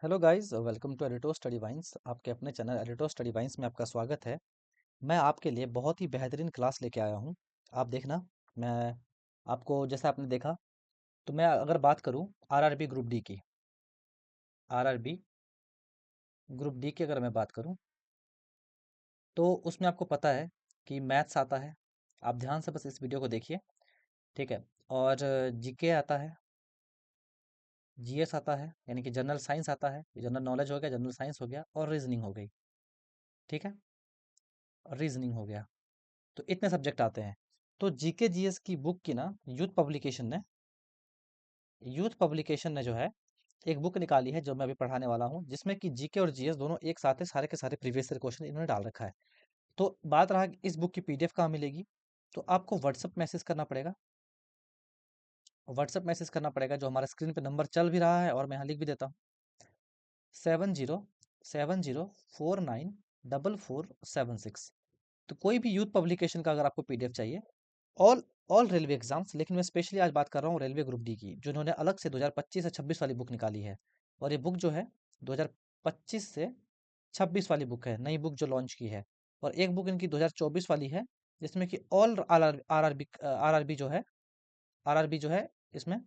Hello guys, welcome to एडिटो study vines. आपके अपने चैनल एडिटो स्टडी वाइन्स में आपका स्वागत है। मैं आपके लिए बहुत ही बेहतरीन क्लास लेके आया हूँ। आप देखना। मैं आपको जैसा आपने देखा, तो मैं अगर बात करूँ आरआरबी ग्रुप डी की, आरआरबी ग्रुप डी की अगर मैं बात करूँ, तो उसमें आपको पता है कि मैथ्स आता है। आप ध्यान से बस इस वीडियो को देखिए, ठीक है। और जीके आता है, जीएस आता है, यानी कि जनरल साइंस आता है। जनरल नॉलेज हो गया, जनरल साइंस हो गया, और रीजनिंग हो गई, ठीक है। रीजनिंग हो गया। तो इतने सब्जेक्ट आते हैं। तो जीके जीएस की बुक की ना यूथ पब्लिकेशन ने जो है एक बुक निकाली है, जो मैं अभी पढ़ाने वाला हूँ, जिसमें कि जीके और जीएस दोनों एक साथ है। सारे के सारे प्रीवियस ईयर क्वेश्चन इन्होंने डाल रखा है। तो बात रहा कि इस बुक की पीडीएफ कहाँ मिलेगी, तो आपको व्हाट्सअप मैसेज करना पड़ेगा। व्हाट्सअप मैसेज करना पड़ेगा, जो हमारा स्क्रीन पे नंबर चल भी रहा है और मैं यहाँ लिख भी देता हूँ। 7070494476। तो कोई भी यूथ पब्लिकेशन का अगर आपको पीडीएफ चाहिए, ऑल ऑल रेलवे एग्जाम्स, लेकिन मैं स्पेशली आज बात कर रहा हूँ रेलवे ग्रुप डी की, जो इन्होंने अलग से 2025 से 26 वाली बुक निकाली है। और ये बुक जो है 2025 से 26 वाली बुक है, नई बुक जो लॉन्च की है। और एक बुक इनकी 2024 वाली है, जिसमें कि ऑल आरआरबी जो है इसमें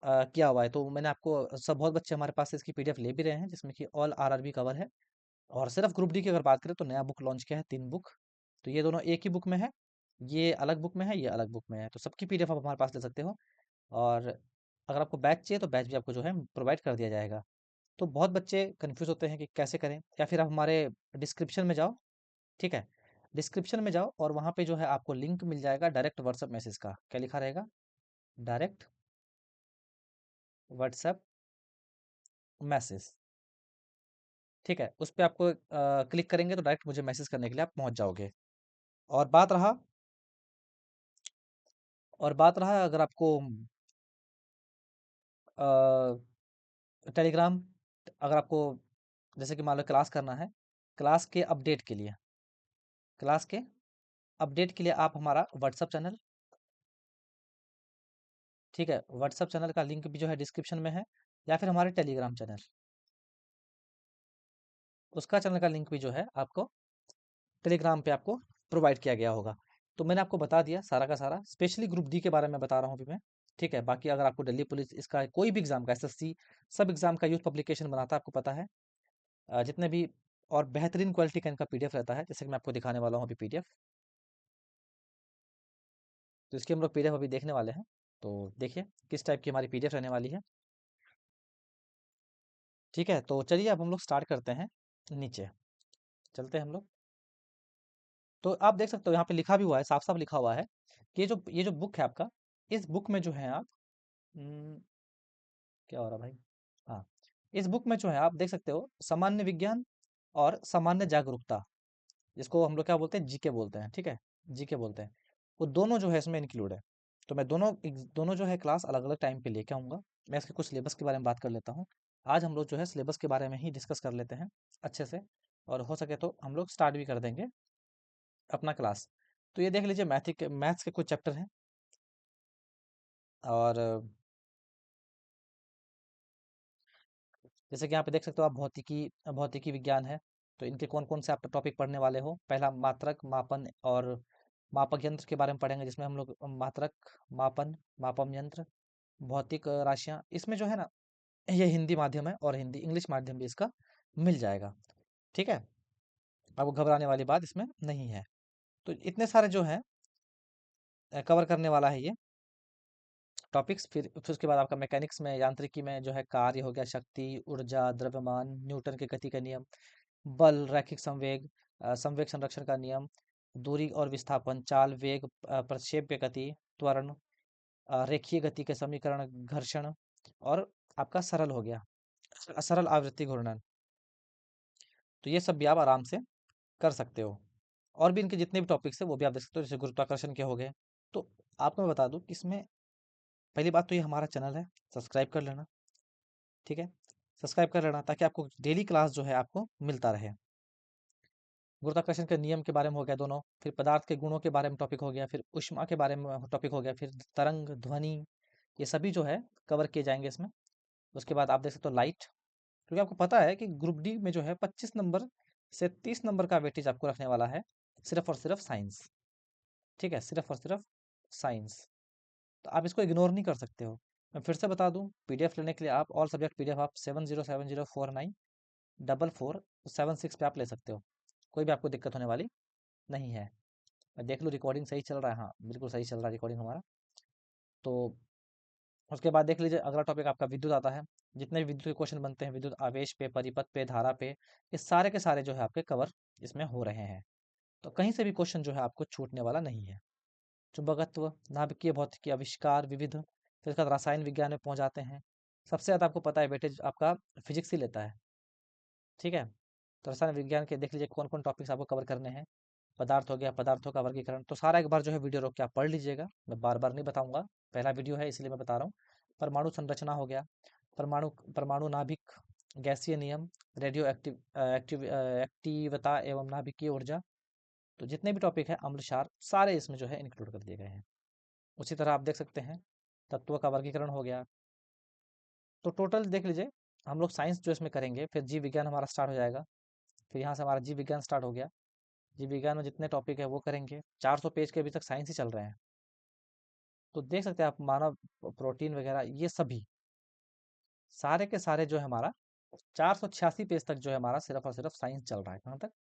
किया हुआ है। तो मैंने आपको सब बहुत बच्चे हमारे पास से इसकी पीडीएफ ले भी रहे हैं, जिसमें कि ऑल आरआरबी कवर है। और सिर्फ ग्रुप डी की अगर बात करें, तो नया बुक लॉन्च किया है, 3 बुक। तो ये दोनों एक ही बुक में है, ये अलग बुक में है, ये अलग बुक में है। तो सबकी पीडीएफ आप हमारे पास ले सकते हो। और अगर आपको बैच चाहिए, तो बैच भी आपको जो है प्रोवाइड कर दिया जाएगा। तो बहुत बच्चे कन्फ्यूज़ होते हैं कि कैसे करें, या फिर आप हमारे डिस्क्रिप्शन में जाओ, ठीक है। डिस्क्रिप्शन में जाओ और वहाँ पे जो है आपको लिंक मिल जाएगा डायरेक्ट व्हाट्सएप मैसेज का। क्या लिखा रहेगा? डायरेक्ट व्हाट्सएप मैसेज, ठीक है। उस पे आपको क्लिक करेंगे तो डायरेक्ट मुझे मैसेज करने के लिए आप पहुँच जाओगे। और बात रहा अगर आपको टेलीग्राम, अगर आपको जैसे कि मान लो क्लास करना है, क्लास के अपडेट के लिए क्लास के अपडेट के लिए आप हमारा व्हाट्सअप चैनल, ठीक है, व्हाट्सअप चैनल का लिंक भी जो है डिस्क्रिप्शन में है। या फिर हमारे टेलीग्राम चैनल, उसका चैनल का लिंक भी जो है आपको टेलीग्राम पे आपको प्रोवाइड किया गया होगा। तो मैंने आपको बता दिया सारा का सारा, स्पेशली ग्रुप डी के बारे में बता रहा हूँ अभी मैं, ठीक है। बाकी अगर आपको दिल्ली पुलिस, इसका कोई भी एग्जाम का, एसएससी, सब एग्जाम का यूथ पब्लिकेशन बनाता है, आपको पता है। जितने भी और बेहतरीन क्वालिटी का इनका पीडीएफ रहता है, जैसे कि मैं आपको दिखाने वाला हूँ अभी पीडीएफ। तो इसकी हम लोग पीडीएफ अभी देखने वाले हैं। तो देखिए किस टाइप की हमारी पीडीएफ रहने वाली है, ठीक है। तो चलिए अब हम लोग स्टार्ट करते हैं। नीचे चलते हैं हम लोग। तो आप देख सकते हो यहाँ पे लिखा भी हुआ है, साफ साफ लिखा हुआ है कि ये जो बुक है आपका, इस बुक में जो है आप क्या हो रहा है भाई? हाँ, इस बुक में जो है आप देख सकते हो सामान्य विज्ञान और सामान्य जागरूकता, जिसको हम लोग क्या बोलते हैं, जीके बोलते हैं, ठीक है। जीके बोलते हैं। वो दोनों जो है इसमें इंक्लूड है। तो मैं दोनों जो है क्लास अलग अलग टाइम पे लेके आऊंगा। मैं इसके कुछ सिलेबस के बारे में बात कर लेता हूँ। आज हम लोग जो है सिलेबस के बारे में ही डिस्कस कर लेते हैं अच्छे से। और हो सके तो हम लोग स्टार्ट भी कर देंगे अपना क्लास। तो ये देख लीजिए, मैथ्स के कुछ चैप्टर हैं। और जैसे कि यहाँ पे देख सकते हो आप, भौतिकी भौतिकी विज्ञान है। तो इनके कौन कौन से आप टॉपिक पढ़ने वाले हो? पहला मात्रक, मापन और मापक यंत्र के बारे में पढ़ेंगे, जिसमें हम लोग मात्रक, मापन, मापन यंत्र, भौतिक राशियाँ, इसमें जो है ना, ये हिंदी माध्यम है और हिंदी इंग्लिश माध्यम भी इसका मिल जाएगा, ठीक है। आपको घबराने वाली बात इसमें नहीं है। तो इतने सारे जो है कवर करने वाला है ये टॉपिक्स। फिर उसके बाद आपका मैकेनिक्स में, यांत्रिकी में जो है कार्य हो गया, शक्ति, ऊर्जा, द्रव्यमान, न्यूटन के गति का नियम, बल, रैखिक संवेग, संवेग संरक्षण का नियम, दूरी और विस्थापन, चाल, वेग, प्रक्षेप्य गति, त्वरण, रेखीय गति के समीकरण, घर्षण, और आपका सरल हो गया, सरल आवृत्ति घूर्णन। तो ये सब भी आप आराम से कर सकते हो। और भी इनके जितने भी टॉपिक्स है वो भी आप देख सकते हो, जैसे गुरुत्वाकर्षण के हो गए। तो आपको मैं बता दूं कि इसमें पहली बात तो ये हमारा चैनल है, सब्सक्राइब कर लेना, ठीक है। सब्सक्राइब कर लेना ताकि आपको डेली क्लास जो है आपको मिलता रहे। गुरुत्वाकर्षण के नियम के बारे में हो गया दोनों, फिर पदार्थ के गुणों के बारे में टॉपिक हो गया, फिर ऊष्मा के बारे में टॉपिक हो गया, फिर तरंग, ध्वनि, ये सभी जो है कवर किए जाएंगे इसमें। उसके बाद आप देख सकते हो लाइट, क्योंकि आपको पता है कि ग्रुप डी में जो है 25 नंबर से 30 नंबर का वेटेज आपको रखने वाला है, सिर्फ और सिर्फ साइंस। ठीक है, सिर्फ और सिर्फ साइंस। तो आप इसको इग्नोर नहीं कर सकते हो। मैं फिर से बता दूं, पीडीएफ लेने के लिए आप ऑल सब्जेक्ट पीडीएफ आप 7070494476 पे आप ले सकते हो, कोई भी आपको दिक्कत होने वाली नहीं है। मैं देख लूँ रिकॉर्डिंग सही चल रहा है, हाँ बिल्कुल सही चल रहा है रिकॉर्डिंग हमारा। तो उसके बाद देख लीजिए अगला टॉपिक आपका विद्युत आता है। जितने भी विद्युत के क्वेश्चन बनते हैं, विद्युत आवेश पे, परिपथ पे, धारा पे, ये सारे के सारे जो है आपके कवर इसमें हो रहे हैं। तो कहीं से भी क्वेश्चन जो है आपको छूटने वाला नहीं है। चुंबकत्व, नाभिकीय भौतिकी, आविष्कार, विविध, फिर उसके बाद रसायन विज्ञान में पहुंच जाते हैं। सबसे ज़्यादा आपको पता है वेटेज आपका फिजिक्स ही लेता है। ठीक है, तो रसायन विज्ञान के देख लीजिए कौन कौन टॉपिक्स आपको कवर करने हैं। पदार्थ हो गया, पदार्थों का वर्गीकरण, तो सारा एक बार जो है वीडियो रोक के आप पढ़ लीजिएगा, मैं बार बार नहीं बताऊंगा, पहला वीडियो है इसलिए मैं बता रहा हूँ। परमाणु संरचना हो गया, परमाणु परमाणु नाभिक, गैसीय नियम, रेडियो एक्टिवता एवं नाभिकीय ऊर्जा, तो जितने भी टॉपिक है अम्ल क्षार सारे इसमें जो है इंक्लूड कर दिए गए हैं। उसी तरह आप देख सकते हैं तत्वों का वर्गीकरण हो गया। तो टोटल देख लीजिए हम लोग साइंस जो इसमें करेंगे, फिर जीव विज्ञान हमारा स्टार्ट हो जाएगा, फिर यहाँ से हमारा जीव विज्ञान स्टार्ट हो गया। जीव विज्ञान में जितने टॉपिक है वो करेंगे, 400 पेज के अभी तक साइंस ही चल रहे हैं। तो देख सकते हैं आप मानव प्रोटीन वगैरह ये सभी सारे के सारे जो है हमारा 486 पेज तक जो है हमारा सिर्फ और सिर्फ साइंस चल रहा है। कहाँ तक?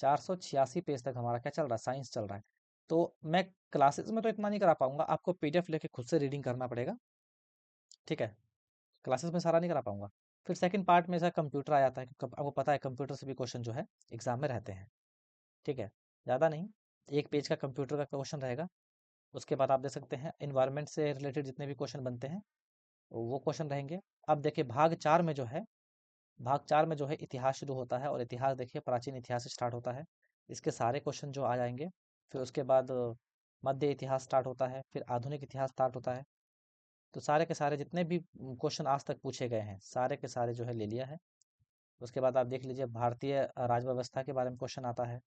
486 पेज तक हमारा क्या चल रहा है? साइंस चल रहा है। तो मैं क्लासेस में तो इतना नहीं करा पाऊंगा, आपको पीडीएफ लेके खुद से रीडिंग करना पड़ेगा। ठीक है, क्लासेस में सारा नहीं करा पाऊंगा। फिर सेकंड पार्ट में ऐसा कंप्यूटर आ जाता है, आपको पता है कंप्यूटर से भी क्वेश्चन जो है एग्जाम में रहते हैं। ठीक है, ज़्यादा नहीं, एक पेज का कंप्यूटर का क्वेश्चन रहेगा। उसके बाद आप देख सकते हैं इन्वायरमेंट से रिलेटेड जितने भी क्वेश्चन बनते हैं वो क्वेश्चन रहेंगे। अब देखिए भाग चार में जो है, भाग चार में जो है इतिहास शुरू होता है, और इतिहास देखिए प्राचीन इतिहास से स्टार्ट होता है, इसके सारे क्वेश्चन जो आ जाएंगे। फिर उसके बाद मध्य इतिहास स्टार्ट होता है, फिर आधुनिक इतिहास स्टार्ट होता है। तो सारे के सारे जितने भी क्वेश्चन आज तक पूछे गए हैं सारे के सारे जो है ले लिया है। उसके बाद आप देख लीजिए भारतीय राज व्यवस्था के बारे में क्वेश्चन आता है,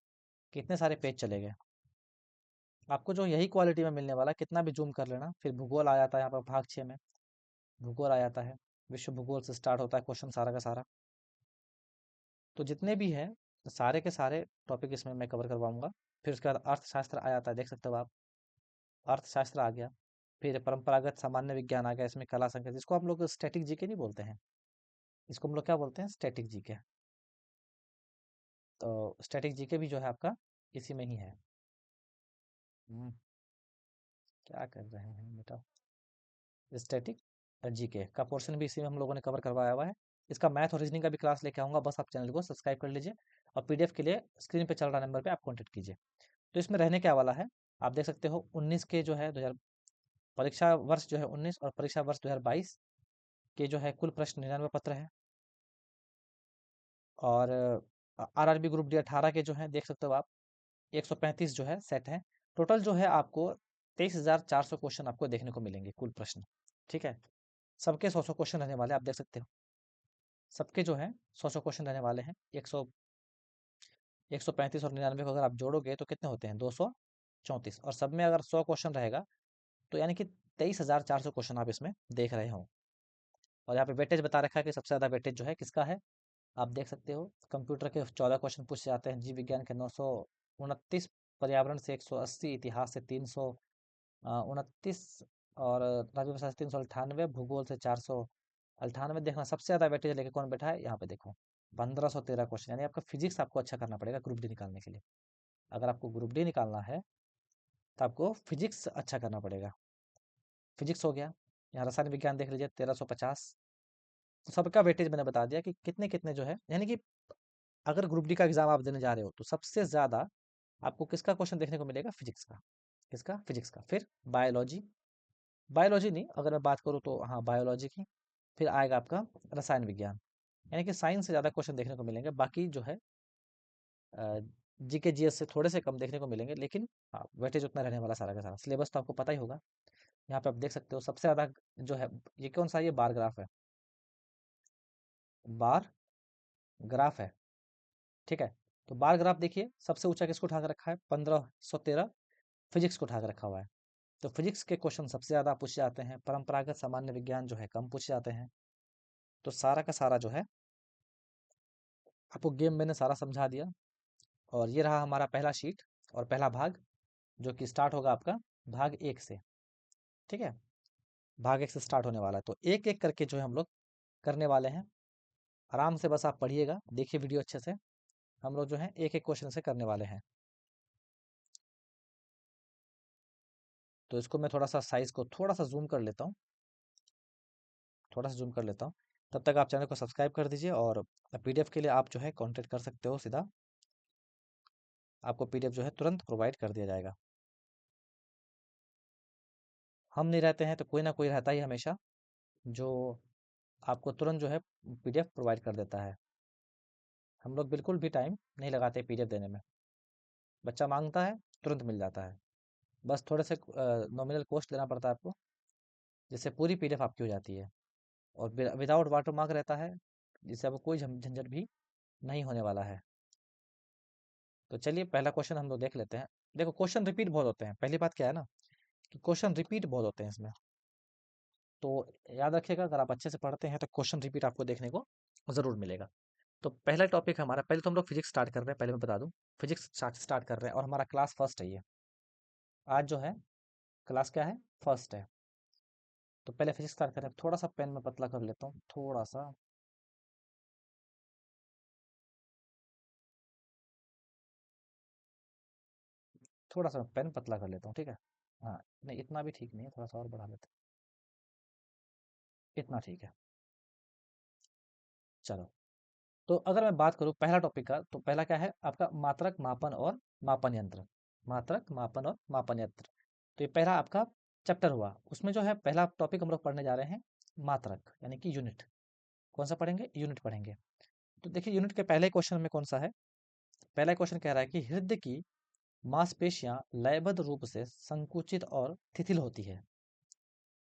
कितने सारे पेज चले गए। आपको जो यही क्वालिटी में मिलने वाला है, कितना भी जूम कर लेना। फिर भूगोल आ जाता है यहाँ पर भाग 6 में, भूगोल आ जाता है, विश्व भूगोल से स्टार्ट होता है क्वेश्चन सारा का सारा। तो जितने भी हैं सारे के सारे टॉपिक इसमें मैं कवर करवाऊंगा। फिर उसके बाद अर्थशास्त्र आ जाता है, देख सकते हो आप, अर्थशास्त्र आ गया। फिर परंपरागत सामान्य विज्ञान आ गया, इसमें कला संख्या, जिसको हम लोग स्टैटिक जीके नहीं बोलते हैं, इसको हम लोग क्या बोलते हैं? Static GK. तो स्टैटिक जीके भी जो है आपका इसी में ही है। हम्म, क्या कर रहे हैं बेटा? स्टैटिक जीके का पोर्शन भी इसी में हम लोगों ने कवर करवाया हुआ है। इसका मैथ और रीजनिंग का भी क्लास लेके आऊंगा, बस आप चैनल को सब्सक्राइब कर लीजिए, और पीडीएफ के लिए स्क्रीन पे चल रहा नंबर पे आप कॉन्टेक्ट कीजिए। तो इसमें रहने क्या वाला है, आप देख सकते हो 19 के जो है 2000 परीक्षा वर्ष जो है 19 और परीक्षा वर्ष 2022 के जो है कुल प्रश्न 99 पत्र है। और आरआरबी ग्रुप डी 18 के जो है देख सकते हो आप 135 जो है सेट है। टोटल जो है आपको 23,400 क्वेश्चन आपको देखने को मिलेंगे कुल प्रश्न। ठीक है, सबके 100 क्वेश्चन रहने वाले, आप देख सकते हो सबके जो है 100 क्वेश्चन रहने वाले हैं। 135 और 99 को अगर आप जोड़ोगे तो कितने होते हैं? 234, और सब में अगर 100 क्वेश्चन रहेगा तो यानी कि 23,400 क्वेश्चन आप इसमें देख रहे हो। और यहाँ पे वेटेज बता रखा है कि सबसे ज़्यादा वेटेज जो है किसका है, आप देख सकते हो। कंप्यूटर के 14 क्वेश्चन पूछे जाते हैं, जीव विज्ञान के 929, पर्यावरण से 180, इतिहास से 329, और राजभाषा से 398, भूगोल से 498। देखना सबसे ज़्यादा वेटेज लेके कौन बैठा है, यहाँ पे देखो 1513 क्वेश्चन। यानी आपका फिजिक्स आपको अच्छा करना पड़ेगा ग्रुप डी निकालने के लिए। अगर आपको ग्रुप डी निकालना है तो आपको फिजिक्स अच्छा करना पड़ेगा। फिजिक्स हो गया, यहाँ रसायन विज्ञान देख लीजिए 1350। तो सबका वेटेज मैंने बता दिया कि कितने कितने जो है, यानी कि अगर ग्रुप डी का एग्जाम आप देने जा रहे हो तो सबसे ज्यादा आपको किसका क्वेश्चन देखने को मिलेगा? फिजिक्स का। किसका? फिजिक्स का। फिर बायोलॉजी, बायोलॉजी नहीं, अगर मैं बात करूँ तो हाँ बायोलॉजी की। फिर आएगा आपका रसायन विज्ञान, यानी कि साइंस से ज़्यादा क्वेश्चन देखने को मिलेंगे। बाकी जो है जीके जीएस से थोड़े से कम देखने को मिलेंगे, लेकिन हाँ वेटेज उतना रहने वाला सारा का सारा। सिलेबस तो आपको पता ही होगा। यहाँ पे आप देख सकते हो सबसे ज़्यादा जो है, ये कौन सा, ये बार ग्राफ है, बार ग्राफ है। ठीक है, तो बार ग्राफ देखिए सबसे ऊंचा किसको उठा कर रखा है? 1513 फिजिक्स को उठा कर रखा हुआ है। तो फिजिक्स के क्वेश्चन सबसे ज़्यादा पूछे जाते हैं, परंपरागत सामान्य विज्ञान जो है कम पूछे जाते हैं। तो सारा का सारा जो है आपको गेम मैंने सारा समझा दिया। और ये रहा हमारा पहला शीट और पहला भाग, जो कि स्टार्ट होगा आपका भाग 1 से। ठीक है, भाग 1 से स्टार्ट होने वाला है, तो एक एक करके जो है हम लोग करने वाले हैं। आराम से बस आप पढ़िएगा, देखिए वीडियो अच्छे से। हम लोग जो है एक एक क्वेश्चन से करने वाले हैं। तो इसको मैं थोड़ा सा साइज को थोड़ा सा जूम कर लेता हूँ, थोड़ा सा जूम कर लेता हूँ। तब तक आप चैनल को सब्सक्राइब कर दीजिए, और पीडीएफ के लिए आप जो है कांटेक्ट कर सकते हो सीधा। आपको पीडीएफ जो है तुरंत प्रोवाइड कर दिया जाएगा। हम नहीं रहते हैं तो कोई ना कोई रहता ही हमेशा, जो आपको तुरंत जो है पीडीएफ प्रोवाइड कर देता है। हम लोग बिल्कुल भी टाइम नहीं लगाते पीडीएफ देने में। बच्चा मांगता है, तुरंत मिल जाता है। बस थोड़े से नॉमिनल कॉस्ट लेना पड़ता है आपको, जिससे पूरी पीडीएफ आपकी हो जाती है। और विदाउट वाटर मार्क रहता है, जिससे आपको कोई झंझट भी नहीं होने वाला है। तो चलिए पहला क्वेश्चन हम लोग देख लेते हैं। देखो क्वेश्चन रिपीट बहुत होते हैं, पहली बात क्या है ना, कि क्वेश्चन रिपीट बहुत होते हैं इसमें। तो याद रखिएगा, अगर आप अच्छे से पढ़ते हैं तो क्वेश्चन रिपीट आपको देखने को ज़रूर मिलेगा। तो पहला टॉपिक हमारा, पहले तो हम लोग फिजिक्स स्टार्ट कर रहे हैं, पहले मैं बता दूं, फिजिक्स स्टार्ट कर रहे हैं, और हमारा क्लास फर्स्ट है ये। आज जो है क्लास क्या है, फर्स्ट है। तो पहले फिजिक्स स्टार्ट कर रहे हैं। थोड़ा सा पेन में पतला कर लेता हूँ, थोड़ा सा, थोड़ा सा पेन पतला कर लेता हूँ, ठीक है। हाँ, नहीं इतना भी ठीक नहीं है, थोड़ा सा और बढ़ा लेते हैं, इतना ठीक है। चलो, तो अगर मैं बात करूं पहला टॉपिक का, तो पहला क्या है आपका, मात्रक, मापन और मापन यंत्र। मात्रक, मापन और मापन यंत्र। तो ये पहला आपका चैप्टर हुआ। उसमें जो है पहला टॉपिक हम लोग पढ़ने जा रहे हैं, मात्रक यानी कि यूनिट। कौन सा पढ़ेंगे, यूनिट पढ़ेंगे। तो देखिए यूनिट के पहले क्वेश्चन में कौन सा है, पहला क्वेश्चन कह रहा है कि हृदय की मांसपेशियां लयबद्ध रूप से संकुचित और शिथिल होती है।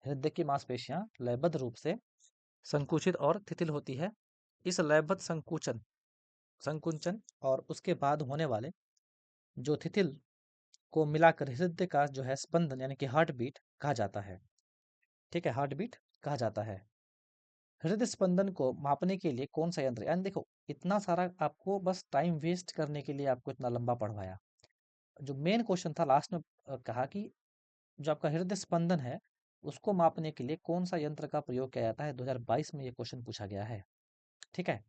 हृदय की मांसपेशियां लयबद्ध रूप से संकुचित और शिथिल होती है। इस लयबद्ध संकुचन और उसके बाद होने वाले जो शिथिल को मिलाकर हृदय का जो है स्पंदन यानी कि हार्ट बीट कहा जाता है। ठीक है, हार्ट बीट कहा जाता है। हृदय स्पंदन को मापने के लिए कौन सा यंत्र, यानी देखो इतना सारा आपको बस टाइम वेस्ट करने के लिए आपको इतना लंबा पढ़वाया। जो मेन क्वेश्चन था लास्ट में, कहा कि जो आपका हृदय स्पंदन है उसको मापने के लिए कौन सा यंत्र का प्रयोग किया जाता है। 2022 में ये क्वेश्चन पूछा गया है। ठीक है,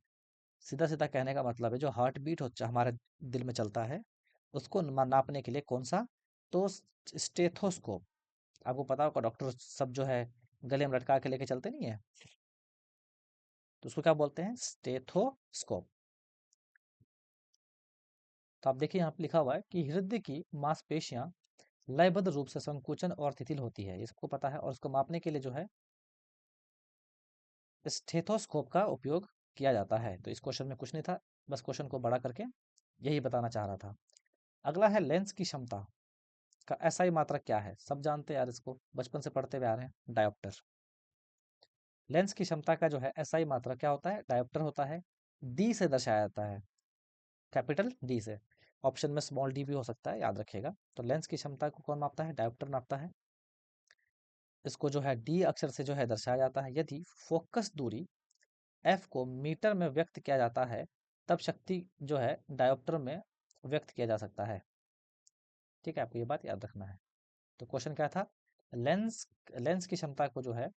सीधा सीधा कहने का मतलब है जो हार्ट बीट हो हमारे दिल में चलता है, उसको नापने के लिए कौन सा, तो स्टेथोस्कोप। आपको पता होगा डॉक्टर सब जो है गले में लटका के लेके चलते नहीं है, तो उसको क्या बोलते हैं, स्टेथोस्कोप। तो आप देखिए यहाँ पे लिखा हुआ है कि हृदय की मांसपेशियां लयबद्ध रूप से संकुचन और शिथिल होती है, इसको पता है। और उसको मापने के लिए जो है स्टेथोस्कोप का उपयोग किया जाता है। तो इस क्वेश्चन में कुछ नहीं था, बस क्वेश्चन को बड़ा करके यही बताना चाह रहा था। अगला है लेंस की क्षमता का एसआई मात्रक क्या है। सब जानते हैं यार, इसको बचपन से पढ़ते हुए आ रहे हैं, डायोप्टर। लेंस की क्षमता का जो है एसआई मात्रक क्या होता है, डायोप्टर होता है। डी से दर्शाया जाता है, कैपिटल डी से। ऑप्शन में स्मॉल डी भी हो सकता है, याद रखिएगा। तो लेंस की क्षमता को कौन मापता है, डायोप्टर मापता है। इसको जो है डी अक्षर से जो है दर्शाया जाता है। यदि फोकस दूरी एफ को मीटर में व्यक्त किया जाता है, तब शक्ति जो है डायोप्टर में व्यक्त किया जा सकता है। ठीक है, आपको ये बात याद रखना है। तो क्वेश्चन क्या था, लेंस लेंस की क्षमता को जो है,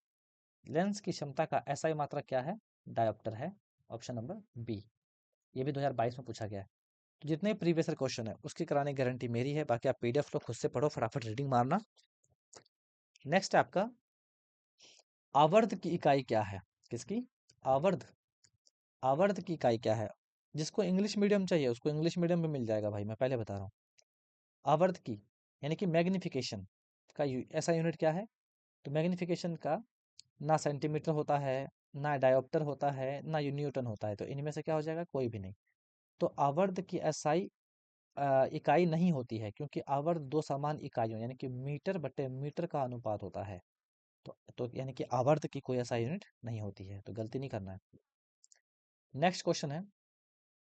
लेंस की क्षमता का एसआई मात्रक क्या है, डायोप्टर है। Option number B. ये भी 2022 में पूछा गया है। तो जितने प्रीवियस क्वेश्चन है उसकी कराने की गारंटी मेरी है, बाकी आप पीडीएफ लो, खुद से पढ़ो, फटाफट रीडिंग मारना। नेक्स्ट है आपका आवर्त की इकाई क्या है, किसकी, आवर्त। आवर्त की इकाई क्या है, जिसको इंग्लिश मीडियम चाहिए उसको इंग्लिश मीडियम में मिल जाएगा भाई, मैं पहले बता रहा हूँ। आवर्त की यानी कि मैग्निफिकेशन का ऐसा यूनिट क्या है, तो मैग्निफिकेशन का ना सेंटीमीटर होता है, ना डायोप्टर होता है, ना न्यूटन होता है। तो इनमें से क्या हो जाएगा, कोई भी नहीं। तो आवर्त की एसआई इकाई नहीं होती है, क्योंकि आवर्त दो समान इकाइयों यानी कि मीटर बटे मीटर का अनुपात होता है। तो यानी कि आवर्त की कोई ऐसा यूनिट नहीं होती है, तो गलती नहीं करना है। नेक्स्ट क्वेश्चन है,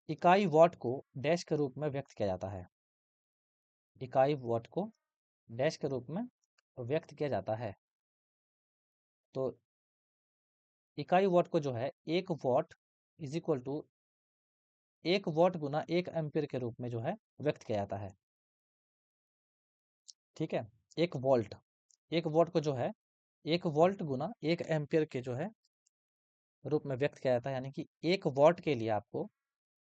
इकाई वॉट को डैश के रूप में व्यक्त किया जाता है। इकाई वॉट को डैश के रूप में व्यक्त किया जाता है। तो इकाई वॉट को जो है, एक watt is equal to 1 watt गुना 1 एम्पियर के रूप में जो है व्यक्त किया जाता है। ठीक है, 1 वोल्ट, 1 वॉट को जो है 1 वोल्ट गुना 1 एम्पियर के जो है रूप में व्यक्त किया जाता है। यानी कि 1 वॉट के लिए आपको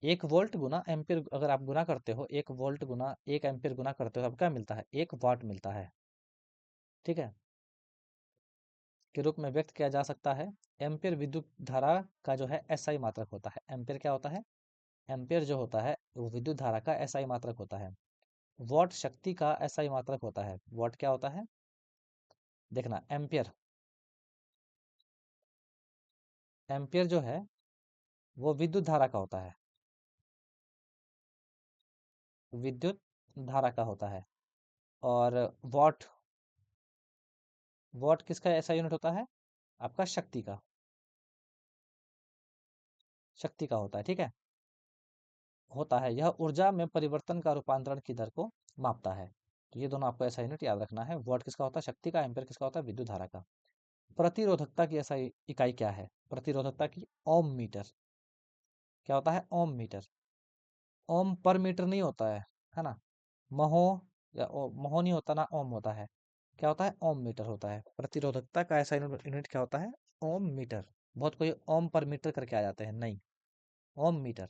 1 वोल्ट गुना एम्पियर अगर आप गुना करते हो, 1 वोल्ट गुना 1 एम्पियर गुना करते हो, तो आपको क्या मिलता है? 1 वाट मिलता है। ठीक है, के रूप में व्यक्त किया जा सकता है। एम्पियर विद्युत धारा का जो है एसआई मात्रक होता है। एम्पियर क्या होता है? एम्पियर जो होता है वो विद्युत धारा का एसआई मात्रक होता है। वॉट शक्ति का एसआई मात्रक होता है। वॉट क्या होता है? देखना, एम्पियर, एम्पियर जो है वो विद्युत धारा का होता है, विद्युत धारा का होता है। और वॉट, वॉट किसका ऐसा यूनिट होता है? आपका शक्ति का, शक्ति का होता है। ठीक है, होता है। यह ऊर्जा में परिवर्तन का रूपांतरण की दर को मापता है। तो ये दोनों आपको ऐसा यूनिट याद रखना है। वॉट किसका होता है? शक्ति का। एम्पियर किसका होता है? विद्युत धारा का। प्रतिरोधकता की ऐसा इकाई क्या है? प्रतिरोधकता की ओम मीटर। क्या होता है? ओम मीटर। ओम पर मीटर नहीं होता है ना? महो या महो नहीं होता ना, ओम होता है। क्या होता है? ओम मीटर होता है। प्रतिरोधकता का ऐसा यूनिट क्या होता है? ओम मीटर। बहुत कोई ओम पर मीटर करके आ जाते हैं, नहीं, ओम मीटर।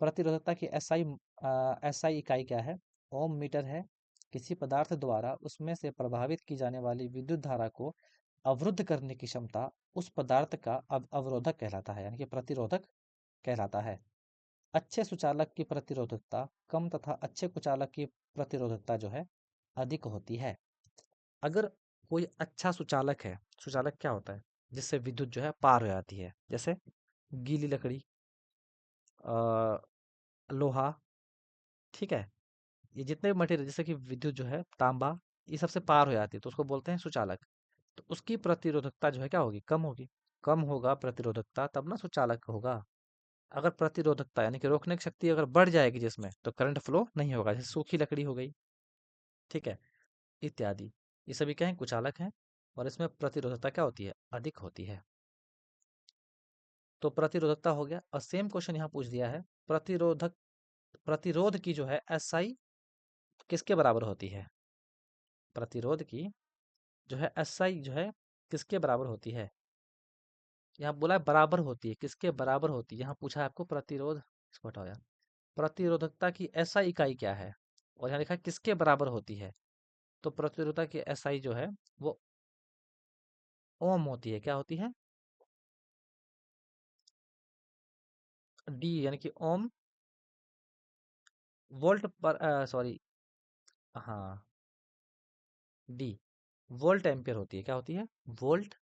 प्रतिरोधकता की एसआई इकाई क्या है? ओम मीटर है। किसी पदार्थ द्वारा उसमें से प्रभावित की जाने वाली विद्युत धारा को अवरुद्ध करने की क्षमता उस पदार्थ का अवरोधक कहलाता है, यानी कि प्रतिरोधक कहलाता है। अच्छे सुचालक की प्रतिरोधकता कम तथा अच्छे कुचालक की प्रतिरोधकता जो है अधिक होती है। अगर कोई अच्छा सुचालक है, सुचालक क्या होता है? जिससे विद्युत जो है पार हो जाती है, जैसे गीली लकड़ी, अ, लोहा, ठीक है, ये जितने भी मटेरियल जैसे कि विद्युत जो है, तांबा, ये सबसे पार हो जाती है, तो उसको बोलते हैं सुचालक। तो उसकी प्रतिरोधकता जो है क्या होगी? कम होगी। कम होगा प्रतिरोधकता, तब ना सुचालक होगा। अगर प्रतिरोधकता यानी कि रोकने की शक्ति अगर बढ़ जाएगी जिसमें, तो करंट फ्लो नहीं होगा, जैसे सूखी लकड़ी हो गई, ठीक है, इत्यादि। ये सभी क्या है? कुचालक हैं। और इसमें प्रतिरोधकता क्या होती है? अधिक होती है। तो प्रतिरोधकता हो गया। और सेम क्वेश्चन यहाँ पूछ दिया है, प्रतिरोधक, प्रतिरोध की जो है एसआई किसके बराबर होती है? प्रतिरोध की जो है एसआई जो है किसके बराबर होती है? यहाँ बोला है बराबर होती है, किसके बराबर होती है? यहाँ पूछा है आपको प्रतिरोध, इसको हटाओ यार। प्रतिरोधकता की एसआई इकाई क्या है? और यहाँ लिखा है किसके बराबर होती है? तो प्रतिरोधकता की एसआई जो है वो ओम होती है। क्या होती है? डी, यानी कि ओम, वोल्ट पर, सॉरी, हाँ, डी, वोल्ट एम्पियर होती है। क्या होती है? वोल्ट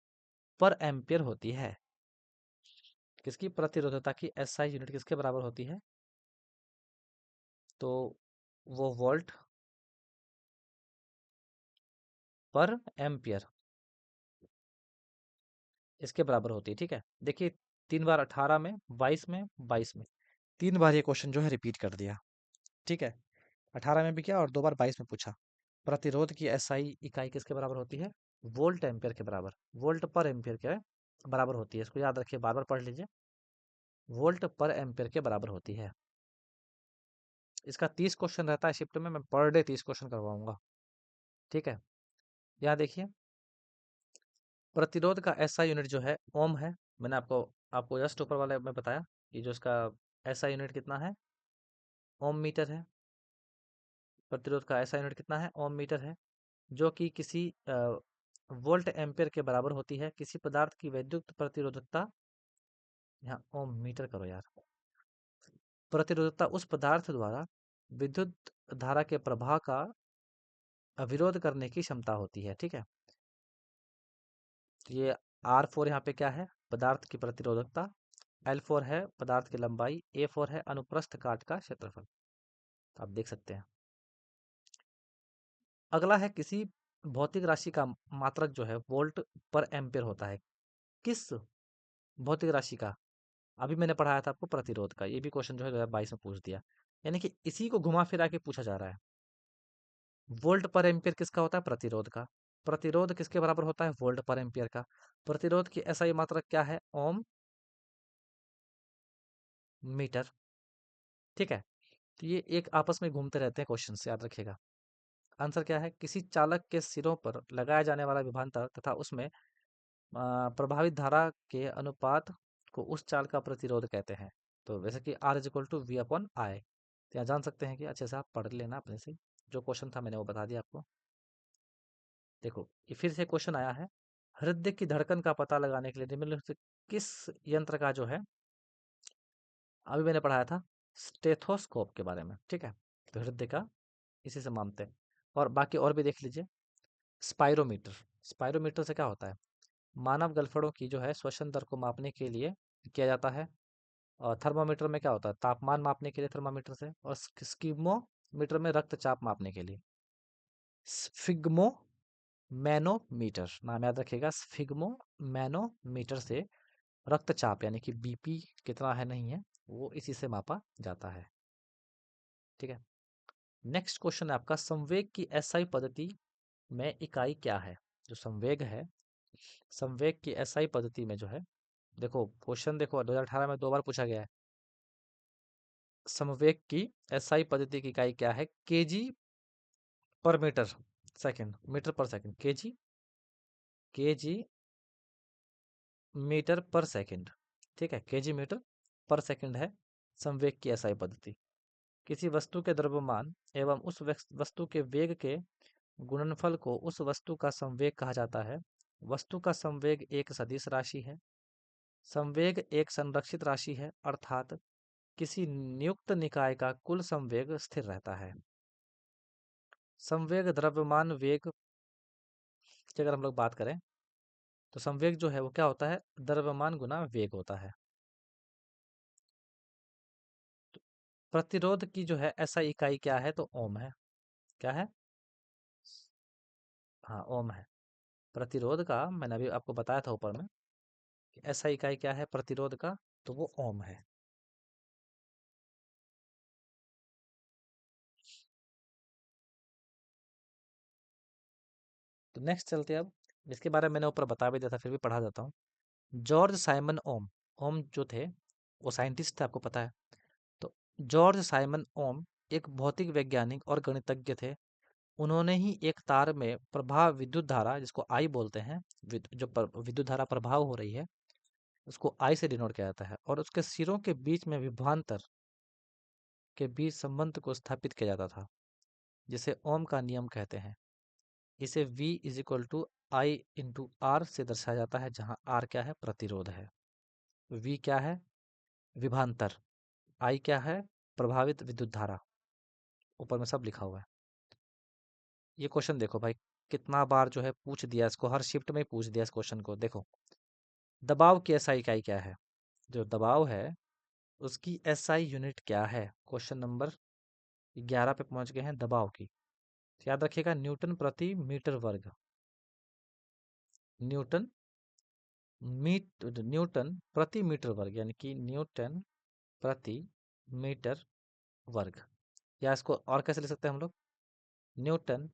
पर एम्पियर होती है। किसकी? प्रतिरोधकता की एसआई यूनिट किसके बराबर होती है? तो वो वोल्ट पर एम्पियर इसके बराबर होती है। ठीक है, देखिए, 3 बार 18 में, 22 में, 22 में, 3 बार ये क्वेश्चन जो है रिपीट कर दिया। ठीक है, 18 में भी किया और 2 बार 22 में पूछा। प्रतिरोध की एसआई इकाई किसके बराबर होती है? वोल्ट एम्पियर के बराबर, वोल्ट पर एम्पियर के बराबर होती है। इसको याद रखिए, बार बार पढ़ लीजिए, वोल्ट पर एम्पियर के बराबर होती है। इसका 30 क्वेश्चन रहता है शिफ्ट में, मैं पर डे 30 क्वेश्चन करवाऊंगा। ठीक है, यहाँ देखिए, प्रतिरोध का एसआई यूनिट जो है ओम है। मैंने आपको आपको जस्ट ऊपर वाले में बताया कि जो इसका एसआई यूनिट कितना है? ओम मीटर है। प्रतिरोध का एसआई यूनिट कितना है? ओम मीटर है। जो कि किसी वोल्ट एम्पियर के बराबर होती है। किसी पदार्थ की वैद्युत प्रतिरोधकता, यहाँ ओम मीटर करो यार, प्रतिरोधकता उस पदार्थ द्वारा विद्युत धारा के प्रवाह का अविरोध करने की क्षमता होती है। ठीक है, तो ये R4 यहाँ पे क्या है? पदार्थ की प्रतिरोधकता। L4 है पदार्थ की लंबाई। A4 है अनुप्रस्थ काट का क्षेत्रफल। तो आप देख सकते हैं। अगला है, किसी भौतिक राशि का मात्रक जो है वोल्ट पर एम्पियर होता है। किस भौतिक राशि का? अभी मैंने पढ़ाया था आपको प्रतिरोध का, ये भी क्वेश्चन जो है 2022 में पूछ दिया। यानी कि इसी को घुमा फिरा के पूछा जा रहा है। वोल्ट पर एम्पियर किसका होता है? प्रतिरोध का। प्रतिरोध किसके बराबर होता है? वोल्ट पर एम्पियर का। प्रतिरोध की एसआई मात्रक क्या है? ओम मीटर। ठीक है, तो ये एक आपस में घूमते रहते हैं क्वेश्चन, याद रखिएगा। आंसर क्या है? किसी चालक के सिरों पर लगाया जाने वाला विभवांतर तथा उसमें प्रभावित धारा के अनुपात को उस चाल का प्रतिरोध कहते हैं। तो वैसे कि R is equal to V upon I. तो यहाँ जान सकते हैं कि अच्छे से आप पढ़ लेना अपने से, जो क्वेश्चन था मैंने वो बता दिया आपको। देखो ये फिर से क्वेश्चन आया है, हृदय की धड़कन का पता लगाने के लिए निम्नलिखित से किस यंत्र का जो है, अभी मैंने पढ़ाया था स्टेथोस्कोप के बारे में, ठीक है, तो हृदय का इसी से मानते हैं। और बाकी और भी देख लीजिए, स्पाइरोमीटर। स्पाइरोमीटर से क्या होता है? मानव गलफड़ों की जो है श्वसन दर को मापने के लिए किया जाता है। और थर्मामीटर में क्या होता है? तापमान मापने के लिए थर्मामीटर से। और स्किग्मोमीटर में रक्तचाप मापने के लिए। स्फिग्मो मैनोमीटर, नाम याद रखिएगा, स्फिग्मो मैनोमीटर से रक्तचाप यानी कि बीपी कितना है नहीं है वो इसी से मापा जाता है। ठीक है, नेक्स्ट क्वेश्चन है आपका, संवेग की एसआई पद्धति में इकाई क्या है? जो संवेग है, संवेग की एसआई पद्धति में जो है, देखो क्वेश्चन देखो 2018 में 2 बार पूछा गया है। संवेग की एसआई पद्धति की इकाई क्या है? केजी पर मीटर सेकंड, मीटर पर सेकंड, केजी, केजी मीटर पर सेकंड। ठीक है, केजी मीटर पर सेकंड है संवेग की एसआई पद्धति। किसी वस्तु के द्रव्यमान एवं उस वस्तु के वेग के गुणनफल को उस वस्तु का संवेग कहा जाता है। वस्तु का संवेग एक सदिश राशि है। संवेग एक संरक्षित राशि है, अर्थात किसी नियुक्त निकाय का कुल संवेग स्थिर रहता है। संवेग द्रव्यमान वेग की अगर हम लोग बात करें तो संवेग जो है वो क्या होता है? द्रव्यमान गुना वेग होता है। तो प्रतिरोध की जो है ऐसा इकाई क्या है? तो ओम है। क्या है? हाँ, ओम है। प्रतिरोध का मैंने अभी आपको बताया था ऊपर में कि ऐसा इकाई क्या है प्रतिरोध का, तो वो ओम है। तो नेक्स्ट चलते हैं अब, इसके बारे में मैंने ऊपर बता भी दिया था फिर भी पढ़ा जाता हूँ। जॉर्ज साइमन ओम, ओम जो थे वो साइंटिस्ट थे, आपको पता है। तो जॉर्ज साइमन ओम एक भौतिक वैज्ञानिक और गणितज्ञ थे। उन्होंने ही एक तार में प्रवाह विद्युत धारा, जिसको आई बोलते हैं, विद्युत धारा प्रभाव हो रही है उसको आई से डिनोट किया जाता है, और उसके सिरों के बीच में विभवांतर के बीच संबंध को स्थापित किया जाता था, जिसे ओम का नियम कहते हैं। इसे V is equal to I into R से दर्शाया जाता है, जहाँ आर क्या है? प्रतिरोध है। V क्या है? विभवांतर। आई क्या है? प्रभावित विद्युत धारा। ऊपर में सब लिखा हुआ है। ये क्वेश्चन देखो भाई, कितना बार जो है पूछ दिया इसको, हर शिफ्ट में पूछ दिया इस क्वेश्चन को। देखो, दबाव की एसआई इकाई क्या है? जो दबाव है उसकी एसआई यूनिट क्या है? क्वेश्चन नंबर 11 पे पहुंच गए हैं, दबाव की। तो याद रखिएगा, न्यूटन प्रति मीटर वर्ग। न्यूटन न्यूटन प्रति मीटर वर्ग, यानी कि न्यूटन प्रति मीटर वर्ग। या इसको और कैसे लिख सकते हैं हम लोग? न्यूटन,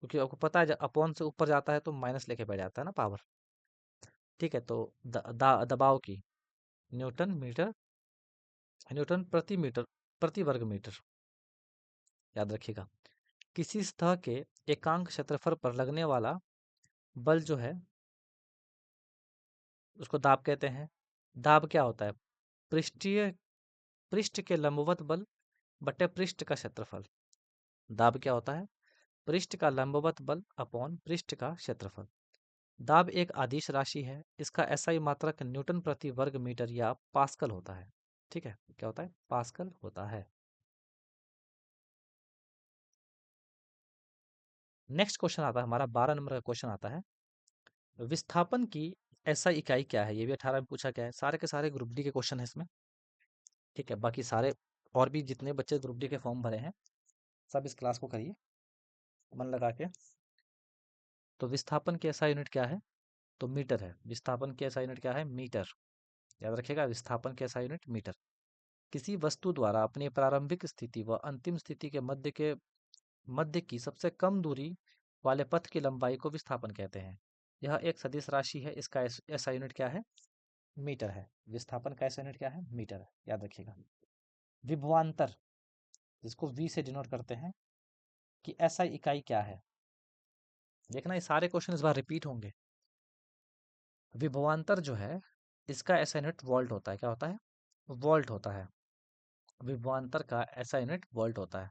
क्योंकि आपको पता है जब अपॉन से ऊपर जाता है तो माइनस लेके बैठ जाता है ना पावर। ठीक है, तो दबाव की न्यूटन मीटर, न्यूटन प्रति मीटर, प्रति वर्ग मीटर। याद रखिएगा, किसी सतह के एकांक क्षेत्रफल पर लगने वाला बल जो है उसको दाब कहते हैं। दाब क्या होता है? पृष्ठीय, पृष्ठ के लंबवत बल बटे पृष्ठ का क्षेत्रफल। दाब क्या होता है? पृष्ठ का लंबवत बल अपॉन पृष्ठ का क्षेत्रफल। दाब एक आदिश राशि है, इसका एसआई मात्रक न्यूटन प्रति वर्ग मीटर या पास्कल होता है। ठीक है, क्या होता है? पास्कल होता है। नेक्स्ट क्वेश्चन आता है हमारा, 12 नंबर का क्वेश्चन आता है, विस्थापन की एसआई इकाई क्या है? ये भी 18 में पूछा गया है। सारे के सारे ग्रुप डी के क्वेश्चन है इसमें। ठीक है, बाकी सारे और भी जितने बच्चे ग्रुप डी के फॉर्म भरे हैं सब इस क्लास को करिए मन लगा के। तो विस्थापन की एसआई यूनिट क्या है? तो मीटर है। विस्थापन की एसआई यूनिट क्या है? मीटर। याद रखिएगा, विस्थापन की एसआई यूनिट मीटर। किसी वस्तु द्वारा अपनी प्रारंभिक स्थिति व अंतिम स्थिति के मध्य की सबसे कम दूरी वाले पथ की लंबाई को विस्थापन कहते हैं। यह एक सदिश राशि है, इसका एसआई यूनिट क्या है? मीटर है। विस्थापन का एसआई यूनिट क्या है? मीटर है, याद रखिएगा। विभवांतर, जिसको V से डिनोट करते हैं, कि SI इकाई क्या है। देखना ये सारे क्वेश्चन इस बार रिपीट होंगे। विभवांतर जो है, इसका SI यूनिट वोल्ट होता है। क्या होता है? वोल्ट होता है। विभवांतर का SI यूनिट वोल्ट होता है।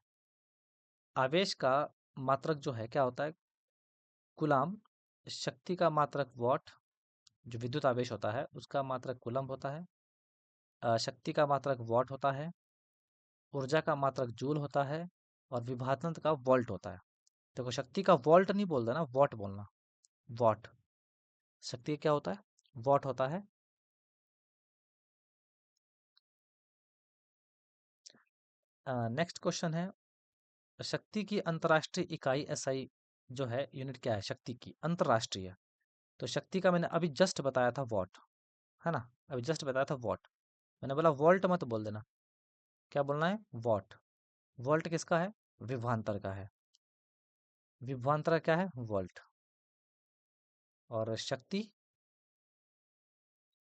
आवेश का मात्रक जो है क्या होता है? कूलाम। शक्ति का मात्रक वॉट, जो विद्युत आवेश होता है उसका मात्रक कूलम्ब होता है। शक्ति का मात्रक वॉट होता है। ऊर्जा का मात्रक जूल होता है। और विभवांतर का वोल्ट होता है। देखो, शक्ति का वोल्ट नहीं बोल देना, वॉट बोलना। वॉट। शक्ति क्या होता है? वॉट होता है। नेक्स्ट क्वेश्चन है, शक्ति की अंतर्राष्ट्रीय इकाई SI जो है यूनिट क्या है शक्ति की अंतर्राष्ट्रीय? तो शक्ति का मैंने अभी जस्ट बताया था वॉट, है ना? अभी जस्ट बताया था वॉट। मैंने बोला वोल्ट मत बोल देना। क्या बोलना है? वॉट। वोल्ट किसका है? विभवांतर का है। विभवांतर क्या है? वोल्ट। और शक्ति,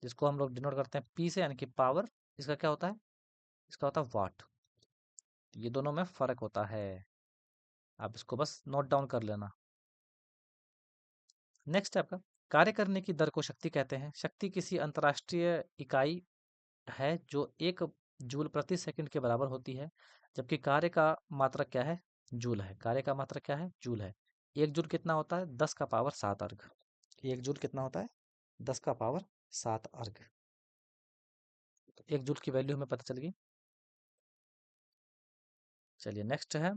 जिसको हम लोग डिनोट करते हैं P से, यानी कि पावर, इसका क्या होता है? इसका होता है वाट। ये दोनों में फर्क होता है, आप इसको बस नोट डाउन कर लेना। नेक्स्ट है आपका, कार्य करने की दर को शक्ति कहते हैं। शक्ति किसी अंतर्राष्ट्रीय इकाई है जो 1 जूल प्रति सेकंड के बराबर होती है, जबकि कार्य का मात्रक क्या है? जूल है। कार्य का मात्रक क्या है? जूल है। 1 जूल कितना होता है? 10 का पावर 7 अर्घ। 1 जूल कितना होता है? 10 का पावर 7 अर्घ। तो 1 जूल की वैल्यू हमें पता चल गई। चलिए नेक्स्ट है,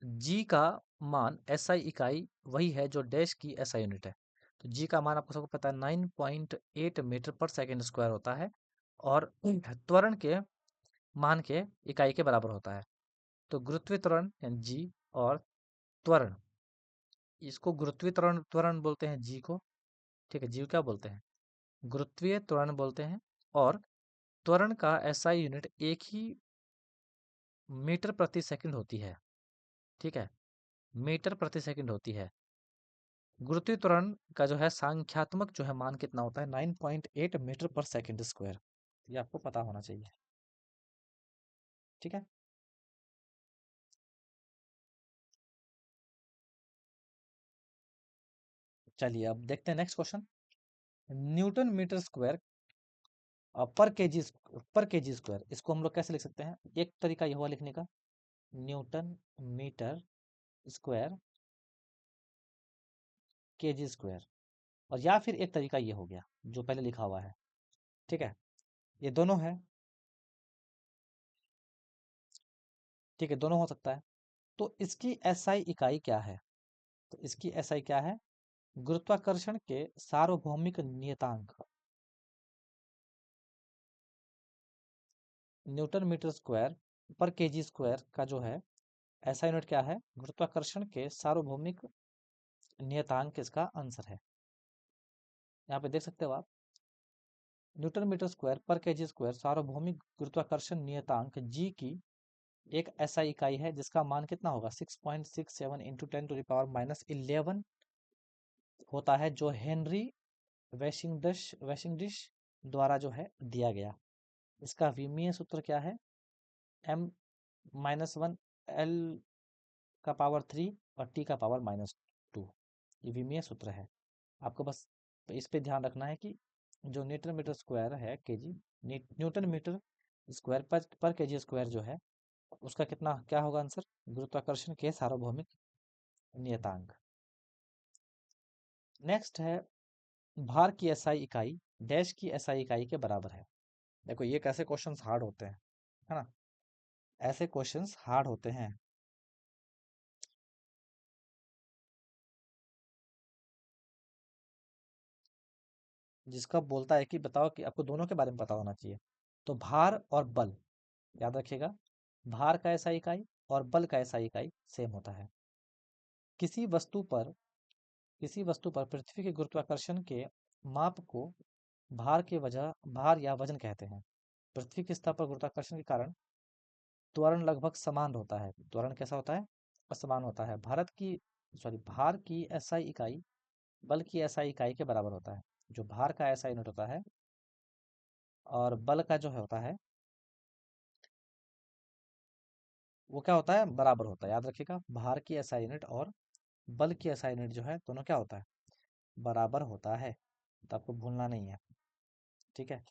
जी का मान SI इकाई वही है जो डैश की SI यूनिट है। तो जी का मान आपको सबको पता है 9.8 मीटर पर सेकेंड स्क्वायर होता है, और त्वरण के मान के इकाई के बराबर होता है। तो गुरुत्वीय त्वरण यानी जी, और त्वरण, इसको गुरुत्वीय त्वरण त्वरण बोलते हैं जी को। ठीक है, जी को क्या बोलते हैं? गुरुत्वीय त्वरण बोलते हैं। और त्वरण का SI यूनिट एक ही मीटर प्रति सेकंड होती है। ठीक है, मीटर प्रति सेकंड होती है। गुरुत्वीय त्वरण का जो है संख्यात्मक जो है मान कितना होता है? 9.8 मीटर पर सेकंड स्क्वायर। ये आपको पता होना चाहिए। ठीक है, चलिए अब देखते हैं next question. Newton metre square पर केजी स्क्वायर, इसको हम लोग कैसे लिख सकते हैं? एक तरीका यह हुआ लिखने का, Newton metre square KG square. और या फिर एक तरीका ये हो गया जो पहले लिखा हुआ है। ठीक है, ये दोनों है। ठीक है, दोनों हो सकता है। तो इसकी SI इकाई क्या है? तो इसकी SI क्या है? गुरुत्वाकर्षण के सार्वभौमिक नियतांक। न्यूटन मीटर स्क्वायर पर केजी स्क्वायर का जो है SI यूनिट क्या है? गुरुत्वाकर्षण के सार्वभौमिक नियतांक इसका आंसर है। यहाँ पे देख सकते हो आप, न्यूटन मीटर स्क्वायर पर केजी स्क्वायर सार्वभौमिक गुरुत्वाकर्षण नियतांक जी की एक SI इकाई है, जिसका मान कितना होगा? 6.67 इंटू 10⁻11 होता है, जो हेनरी वैशिंगडिश द्वारा जो है दिया गया। इसका विमीय सूत्र क्या है? m-1 L का पावर 3 और t का पावर -2। ये विमीय सूत्र है। आपको बस इस पे ध्यान रखना है कि जो न्यूटन मीटर स्क्वायर है केजी, न्यूटन मीटर स्क्वायर पर केजी स्क्वायर जो है, उसका कितना क्या होगा आंसर? गुरुत्वाकर्षण के सार्वभौमिक नियतांक। नेक्स्ट है, भार की SI इकाई डैश की SI इकाई के बराबर है। देखो, ये कैसे क्वेश्चंस हार्ड होते हैं, है ना? ऐसे क्वेश्चंस हार्ड होते हैं। जिसका बोलता है कि बताओ, कि आपको दोनों के बारे में पता होना चाहिए। तो भार और बल, याद रखिएगा, भार का SI इकाई और बल का SI इकाई सेम होता है। किसी वस्तु पर किसी वस्तु पर पृथ्वी के गुरुत्वाकर्षण के माप को भार या वजन कहते हैं। पृथ्वी की सतह पर गुरुत्वाकर्षण के कारण त्वरण लगभग समान होता है। त्वरण कैसा होता है? असमान होता है। भार की SI इकाई बल की SI इकाई के बराबर होता है। जो भार का SI यूनिट होता है और बल का जो है होता है वो क्या होता है, बराबर होता है। याद रखिएगा, भार की एसआई यूनिट और बल की एसआई यूनिट जो है दोनों क्या होता है, बराबर होता है। तो आपको भूलना नहीं है, ठीक है।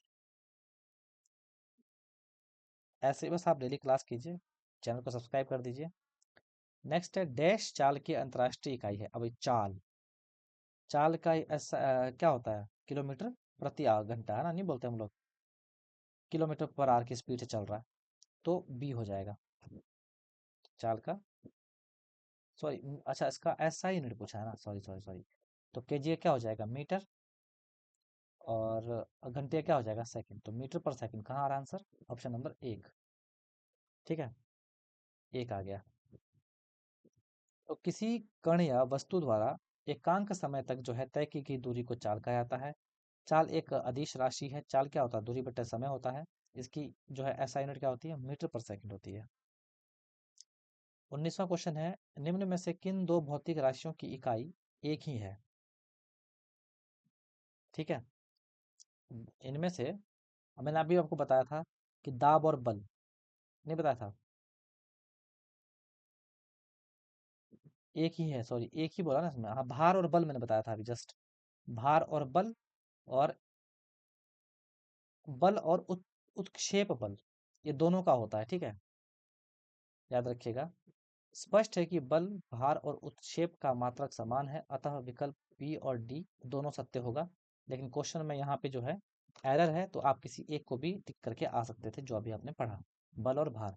ऐसे ही बस आप डेली क्लास कीजिए, चैनल को सब्सक्राइब कर दीजिए। नेक्स्ट है डैश चाल की अंतर्राष्ट्रीय इकाई है। अब ये चाल, चाल का ऐसा क्या होता है, किलोमीटर प्रति घंटा है ना, नहीं बोलते हम लोग, किलोमीटर पर आवर की स्पीड से चल रहा है, तो बी हो जाएगा चाल का। सॉरी, अच्छा इसका ऐसा यूनिट पूछा है ना, सॉरी सॉरी सॉरी। तो केजी क्या हो जाएगा, मीटर, और घंटे क्या हो जाएगा, सेकंड। तो मीटर पर सेकंड कहाँ आ रहा है आंसर, ऑप्शन नंबर एक, ठीक है, एक आ गया। तो किसी कण या वस्तु द्वारा एकांक समय तक जो है तय की गई दूरी को चाल कहा जाता है। चाल एक अदिश राशि है। चाल क्या होता है, दूरी बटे समय होता है। इसकी जो है एसआई यूनिट क्या होती है, मीटर पर सेकंड होती है। 19वां क्वेश्चन है, निम्न में से किन दो भौतिक राशियों की इकाई एक ही है, ठीक है। इनमें से मैंने अभी आपको बताया था कि दाब और बल, नहीं बताया था, एक ही है, सॉरी एक ही बोला ना इसमें, हाँ भार और बल मैंने बताया था अभी जस्ट, भार और बल, और बल और उत्क्षेप बल, ये दोनों का होता है, ठीक है, याद रखिएगा। स्पष्ट है कि बल, भार और उत्क्षेप का मात्रक समान है, अतः विकल्प बी और डी दोनों सत्य होगा। लेकिन क्वेश्चन में यहाँ पे जो है एरर है, तो आप किसी एक को भी टिक करके आ सकते थे, जो अभी आपने पढ़ा। बल और भार,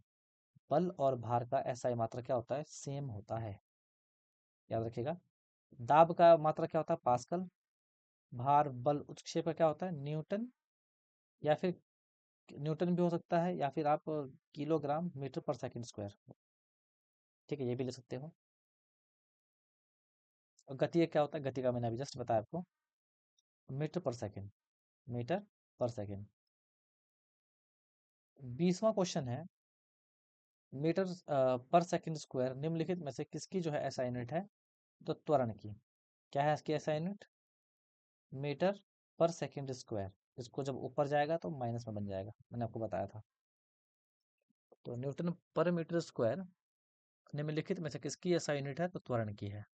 बल और भार का एसआई मात्रक क्या होता है, सेम होता है, याद रखिएगा। दाब का मात्रक क्या होता है, पास्कल। भार बल उत्क्षेप का क्या होता है, न्यूटन, या फिर न्यूटन भी हो सकता है, या फिर आप किलोग्राम मीटर पर सेकंड स्क्वायर, ठीक है, ये भी ले सकते हो। और गति क्या होता है, गति का मैंने अभी जस्ट बताया आपको, मीटर पर सेकंड, मीटर पर सेकंड। 20वां क्वेश्चन है, मीटर पर सेकंड स्क्वायर निम्नलिखित में से किसकी जो है ऐसा यूनिट है, तो त्वरण की। क्या है इसकी ऐसा यूनिट, मीटर पर सेकंड स्क्वायर। इसको जब ऊपर जाएगा तो माइनस में बन जाएगा, मैंने आपको बताया था। तो न्यूटन पर मीटर स्क्वायर निम्नलिखित में से किसकी ऐसा यूनिट है, तो त्वरण की है।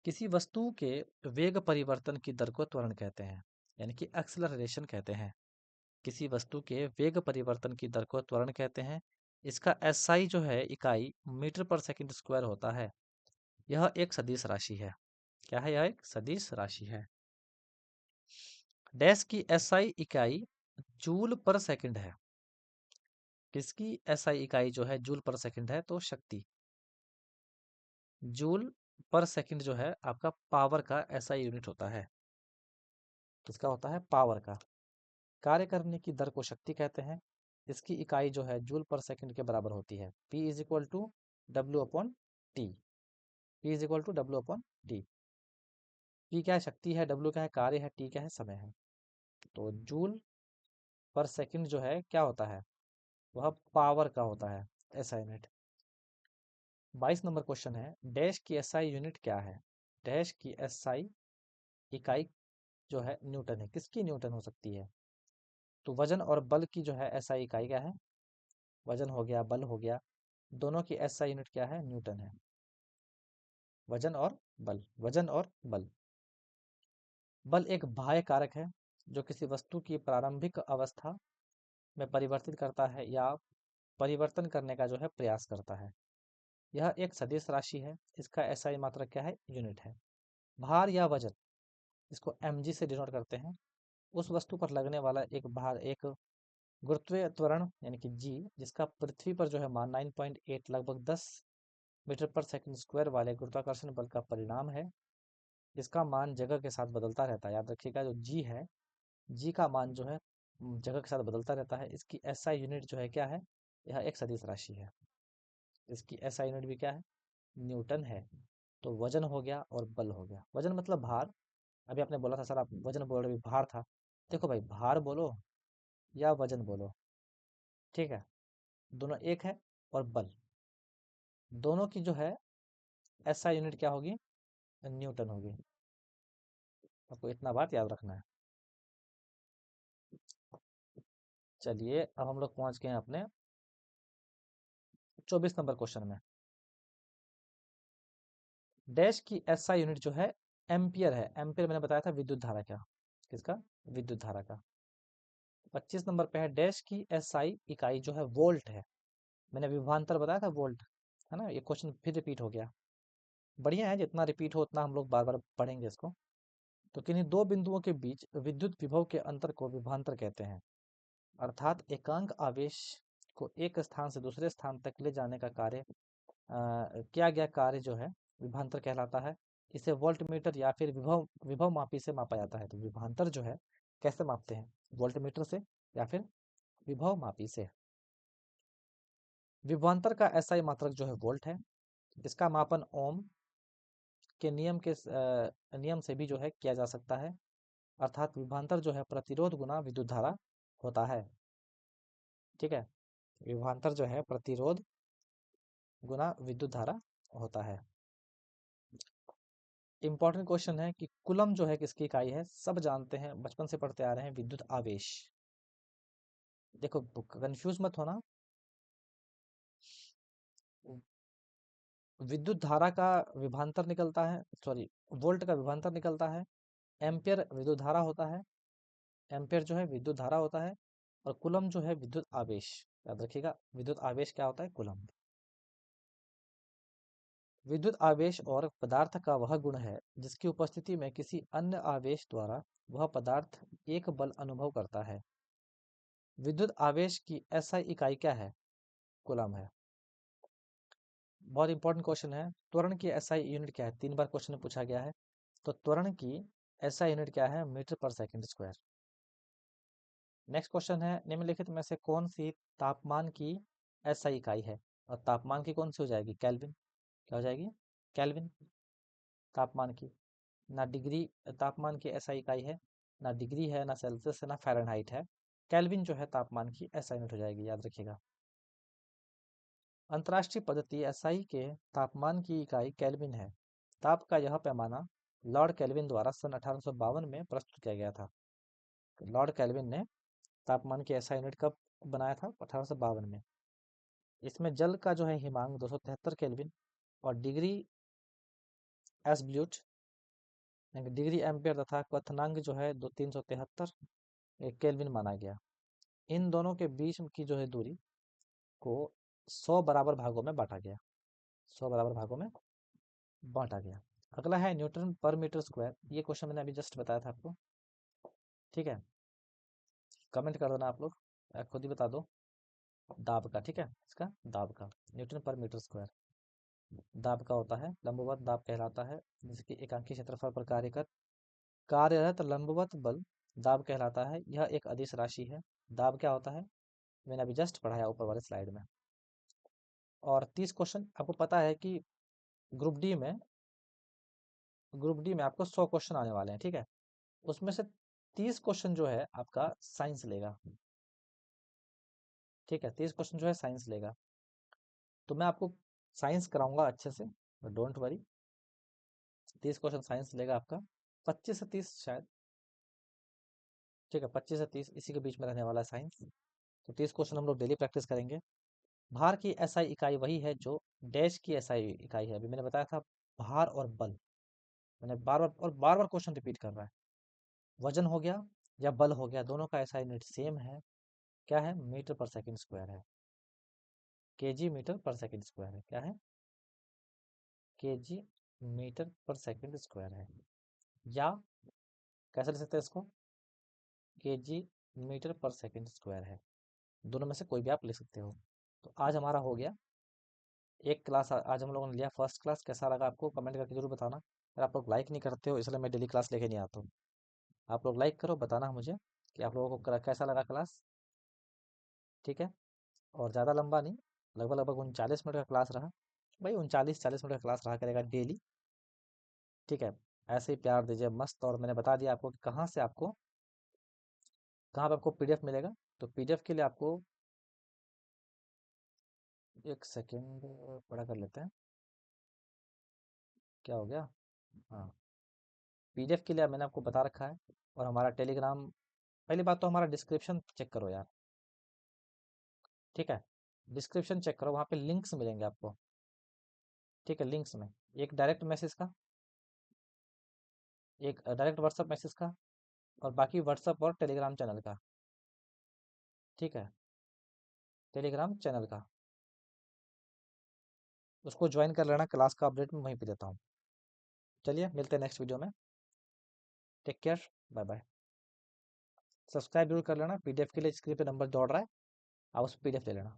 किसी वस्तु के वेग परिवर्तन की दर को त्वरण कहते हैं, यानी कि एक्सेलरेशन कहते हैं। किसी वस्तु के वेग परिवर्तन की दर को त्वरण कहते हैं। इसका एसआई जो है इकाई मीटर पर सेकंड स्क्वायर होता है। यह एक सदिश राशि है। क्या है, यह एक सदिश राशि है। डैश की एसआई इकाई जूल पर सेकंड है। किसकी एसआई इकाई जो है जूल पर सेकंड है, तो शक्ति, जूल पर सेकंड जो है आपका पावर का एसआई यूनिट होता है। किसका होता है, पावर का। कार्य करने की दर को शक्ति कहते हैं। इसकी इकाई जो है जूल पर सेकंड के बराबर होती है। P is equal to W upon T, P is equal to W upon T. P क्या है, शक्ति है, डब्ल्यू क्या है, कार्य है, टी क्या है, समय है। तो जूल पर सेकंड जो है क्या होता है, वह पावर का होता है, एसआई यूनिट। 22 नंबर क्वेश्चन है, डैश की एसआई यूनिट क्या है। डैश की एसआई इकाई जो है न्यूटन है। किसकी न्यूटन हो सकती है, तो वजन और बल की जो है एसआई इकाई क्या है, वजन हो गया, बल हो गया, दोनों की एसआई यूनिट क्या है, न्यूटन है। वजन और बल, वजन और बल। बल एक बाह्य कारक है जो किसी वस्तु की प्रारंभिक अवस्था में परिवर्तित करता है या परिवर्तन करने का जो है प्रयास करता है। यह एक सदिश राशि है। इसका एसआई मात्रक क्या है, यूनिट है। भार या वजन, इसको mg से डिनोट करते हैं। उस वस्तु पर लगने वाला एक भार, एक गुरुत्वीय त्वरण यानी कि g, जिसका पृथ्वी पर जो है मान 9.8 लगभग 10 मीटर पर सेकंड स्क्वायर वाले गुरुत्वाकर्षण बल का परिणाम है। इसका मान जगह के साथ बदलता रहता है। याद रखिएगा, जो जी है, जी का मान जो है जगह के साथ बदलता रहता है। इसकी एसआई यूनिट जो है क्या है, यह एक सदिश राशि है। इसकी एसआई यूनिट भी क्या है, न्यूटन है। तो वजन हो गया और बल हो गया। वजन मतलब भार। अभी आपने बोला था सर, आप वजन बोल रहे, भार था। देखो भाई, भार बोलो या वजन बोलो, ठीक है, दोनों एक है। और बल, दोनों की जो है एसआई यूनिट क्या होगी, न्यूटन होगी। आपको इतना बात याद रखना है। चलिए अब हम लोग पहुंच गए हैं अपने 24 नंबर क्वेश्चन में डैश की एसआई यूनिट जो है एम्पियर है। एम्पियर मैंने बताया था विद्युत धारा का, किसका, विद्युत धारा का। 25 नंबर पे है डैश की एसआई इकाई जो है वोल्ट है। मैंने विभवांतर बताया था वोल्ट, है ना। ये क्वेश्चन फिर रिपीट हो गया, बढ़िया है, जितना रिपीट हो उतना हम लोग बार बार पढ़ेंगे इसको। तो किन्हीं दो बिंदुओं के बीच विद्युत विभव के अंतर को विभवांतर कहते हैं, अर्थात एकांक आवेश को एक स्थान से दूसरे स्थान तक ले जाने का कार्य किया गया कार्य जो है विभवांतर कहलाता है। इसे वोल्ट मीटर या फिर विभव विभव मापी से मापा जाता है। तो विभवांतर जो है कैसे मापते हैं, वोल्ट मीटर से या फिर विभव मापी से। विभवांतर का एसआई मात्रक जो है वोल्ट है। इसका मापन ओम के नियम से भी जो है किया जा सकता है, अर्थात विभवांतर जो है प्रतिरोध गुना विद्युत धारा होता है। ठीक है, विभवांतर जो है प्रतिरोध गुना विद्युत धारा होता है। इंपॉर्टेंट क्वेश्चन है कि कूलम जो है किसकी इकाई है, सब जानते हैं, बचपन से पढ़ते आ रहे हैं, विद्युत आवेश। देखो कंफ्यूज मत होना, विद्युत धारा का विभवांतर निकलता है, सॉरी वोल्ट का विभवांतर निकलता है, एम्पियर विद्युत धारा होता है, एम्पियर जो है विद्युत धारा होता है, और कूलम जो है विद्युत आवेश। याद रखिएगा विद्युत आवेश क्या होता है, कूलम। विद्युत आवेश और पदार्थ का वह गुण है जिसकी उपस्थिति में किसी अन्य आवेश द्वारा वह पदार्थ एक बल अनुभव करता है। विद्युत आवेश की एसआई इकाई क्या है, कूलम है। बहुत इंपॉर्टेंट क्वेश्चन है, त्वरण की एसआई यूनिट क्या है, 3 बार क्वेश्चन में पूछा गया है। तो त्वरण की एसआई यूनिट क्या है, मीटर पर सेकंड स्क्वायर। नेक्स्ट क्वेश्चन है, निम्नलिखित में से कौन सी तापमान की एसआई इकाई है। और तापमान की कौन सी हो जाएगी, केल्विन। क्या हो जाएगी, केल्विन तापमान की। ना डिग्री तापमान की एसआई इकाई है, ना डिग्री है, ना सेल्सियस है, ना फ़ारेनहाइट है। केल्विन जो है तापमान की एसआई यूनिट हो जाएगी, याद रखिएगा। अंतर्राष्ट्रीय पद्धति एसआई के तापमान की इकाई केल्विन है। ताप का यह पैमाना लॉर्ड केल्विन द्वारा सन 1852 में प्रस्तुत किया गया था। लॉर्ड केल्विन ने तापमान की एसआई यूनिट कब बनाया था, 1852 में। इसमें जल का जो है हिमांक 273 केल्विन और डिग्री एसब्ल्यूट डिग्री एम्पियर तथा क्वथनांक जो है 373 केल्विन माना गया। इन दोनों के बीच की जो है दूरी को 100 बराबर भागों में बांटा गया, 100 बराबर भागों में बांटा गया। अगला है न्यूटन पर मीटर स्क्वायर। ये क्वेश्चन मैंने अभी जस्ट बताया था आपको, ठीक है। कमेंट कर देना आप लोग, खुद ही बता दो दाब का, ठीक है, इसका दाब का न्यूटन पर मीटर स्क्वायर। दाब का होता है लंबवत दाब कहलाता है, जिसकी एकांकी क्षेत्रफल पर कार्यरत लंबवत बल दाब कहलाता है। यह एक अदिश राशि है। दाब क्या होता है, मैंने अभी जस्ट पढ़ाया ऊपर वाले स्लाइड में। और 30 क्वेश्चन आपको पता है कि ग्रुप डी में आपको 100 क्वेश्चन आने वाले हैं, ठीक है। उसमें से 30 क्वेश्चन जो है आपका साइंस लेगा, ठीक है। 30 क्वेश्चन जो है साइंस लेगा। तो मैं आपको साइंस कराऊंगा अच्छे से, डोंट वरी। 30 क्वेश्चन साइंस लेगा आपका, 25 से 30 शायद, ठीक है। 25 से 30 इसी के बीच में रहने वाला है साइंस। तो 30 क्वेश्चन हम लोग डेली प्रैक्टिस करेंगे। भार की एसआई इकाई वही है जो डैश की एसआई इकाई है। अभी मैंने बताया था भार और बल, मैंने बार बार और बार बार क्वेश्चन रिपीट कर रहा है। वजन हो गया या बल हो गया, दोनों का एसआई यूनिट सेम है, क्या है, मीटर पर सेकंड स्क्वायर है। केजी मीटर पर सेकंड स्क्वायर है, क्या है, केजी मीटर पर सेकंड स्क्वायर है। या कैसे लिख सकते हैं इसको, केजी मीटर पर सेकंड स्क्वायर है। दोनों में से कोई भी आप लिख सकते हो। तो आज हमारा हो गया एक क्लास, आज हम लोगों ने लिया फर्स्ट क्लास। कैसा लगा आपको कमेंट करके जरूर बताना। अगर आप लोग लाइक नहीं करते हो इसलिए मैं डेली क्लास लेके नहीं आता हूँ। आप लोग लाइक करो, बताना मुझे कि आप लोगों को कैसा लगा क्लास, ठीक है। और ज़्यादा लंबा नहीं, लगभग लगभग 39 मिनट का क्लास रहा। भाई 39-40 मिनट का क्लास रहा करेगा डेली, ठीक है। ऐसे ही प्यार दीजिए मस्त। और मैंने बता दिया आपको कि कहाँ पे आपको पीडीएफ मिलेगा। तो पीडीएफ के लिए आपको एक सेकेंड बड़ा कर लेते हैं, क्या हो गया, हाँ। पीडीएफ के लिए मैंने आपको बता रखा है। और हमारा टेलीग्राम, पहली बात तो हमारा डिस्क्रिप्शन चेक करो यार, ठीक है। डिस्क्रिप्शन चेक करो, वहाँ पे लिंक्स मिलेंगे आपको। ठीक है, लिंक्स में एक डायरेक्ट मैसेज का, एक डायरेक्ट व्हाट्सअप मैसेज का, और बाकी व्हाट्सअप और टेलीग्राम चैनल का। ठीक है, टेलीग्राम चैनल का, उसको ज्वाइन कर लेना, क्लास का अपडेट मैं वहीं पे देता हूँ। चलिए मिलते हैं नेक्स्ट वीडियो में। Take care, bye bye. Subscribe जरूर कर लेना, पीडीएफ के लिए स्क्रीन पे नंबर दौड़ रहा है, आप उस पीडीएफ ले लेना।